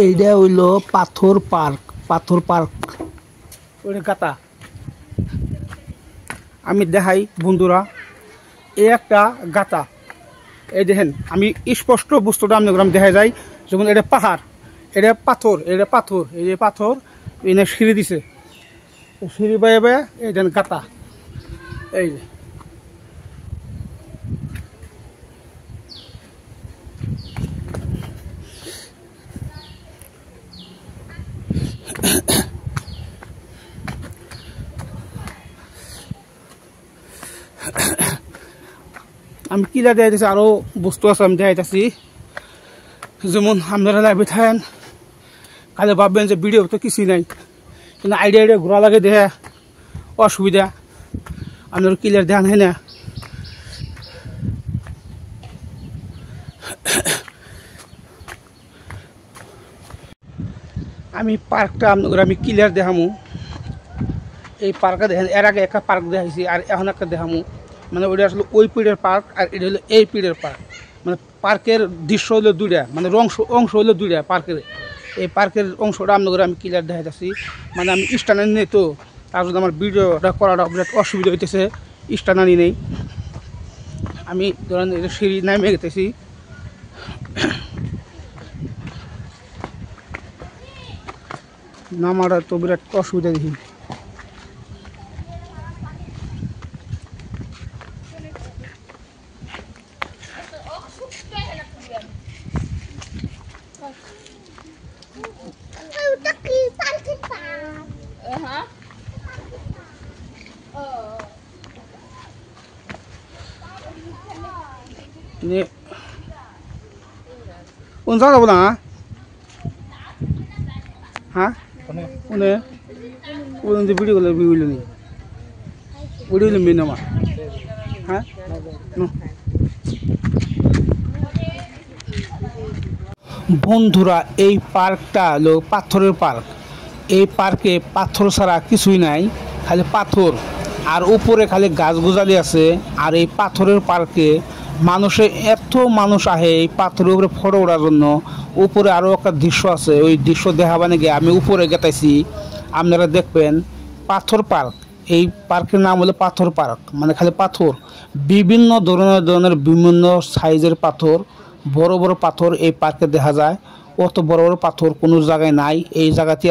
এইটা হইল পাথর পার্ক। পাথর পার্ক ওই গাতা আমি দেখাই বন্ধুরা, এই একটা গাতা। এই দেখেন আমি স্পষ্ট বস্তুটা আমি দেখা যায়, যেমন এটা পাহাড়, এটা পাথর, এটা পাথর, এই যে পাথর এনে সিঁড়ি দিছে, সিঁড়ি বাইয়ে বাইয়ে এই দেন গাতা। এই যে আমি কিলা দেখাইতেছি, আরও বস্তু আছে আমি দেখাইতেছি। যেমন আপনারা লাইভে থাকেন, কালে ভাববেন যে ভিডিও তো কিছুই নাই, কিন্তু আইডিয়া ঘোরা লাগে দেখে অসুবিধা, আপনার ক্লিয়ার ধ্যান হয় না। আমি পার্কটা আপনাদের আমি ক্লিয়ার দেখামু। এই পার্কটা দেখেন, এর আগে একটা পার্ক দেখাইছি আর এখন একটা দেখামু। মানে ওইটা আসলে ওই পিড়ের পার্ক আর এটা হলো এই পিড়ের পার্ক। মানে পার্কের দৃশ্য হলো দুইটা, মানে অংশ হলো দুইটা পার্কের। এই পার্কের অংশটা আপনাদের আমি ক্লিয়ার দেখাইতেছি। মানে আমি স্ট্যান্ড নেই তো, তার জন্য আমার ভিডিওটা করাটা বিরাট অসুবিধা হইতেছে, স্ট্যান্ড আনি নেই। আমি ধরেন সিঁড়ি নামে গেতেছি, নামাটা তো বিরাট অসুবিধা দেখি। ini unsa apa na? Hah? Une? Une di video le video ni. Video le mina ma. Hah? No. বন্ধুরা এই পার্কটা হলো পাথরের পার্ক। এই পার্কে পাথর ছাড়া কিছুই নাই, খালি পাথর আর উপরে খালি গাছ গোজালি আছে। আর এই পাথরের পার্কে মানুষে এত মানুষ আহে এই পাথরের উপরে ফটো ওঠার জন্য। উপরে আরও একটা দৃশ্য আছে, ওই দৃশ্য দেখাবানে গিয়ে আমি উপরে গেতাইছি, আপনারা দেখবেন। পাথর পার্ক, এই পার্কের নাম হলো পাথর পার্ক। মানে খালি পাথর, বিভিন্ন ধরনের বিভিন্ন সাইজের পাথর, বড় বড় পাথর এই পার্কে দেখা যায়। অত বড় বড় পাথর কোনো জায়গায় নাই এই জায়গাতে।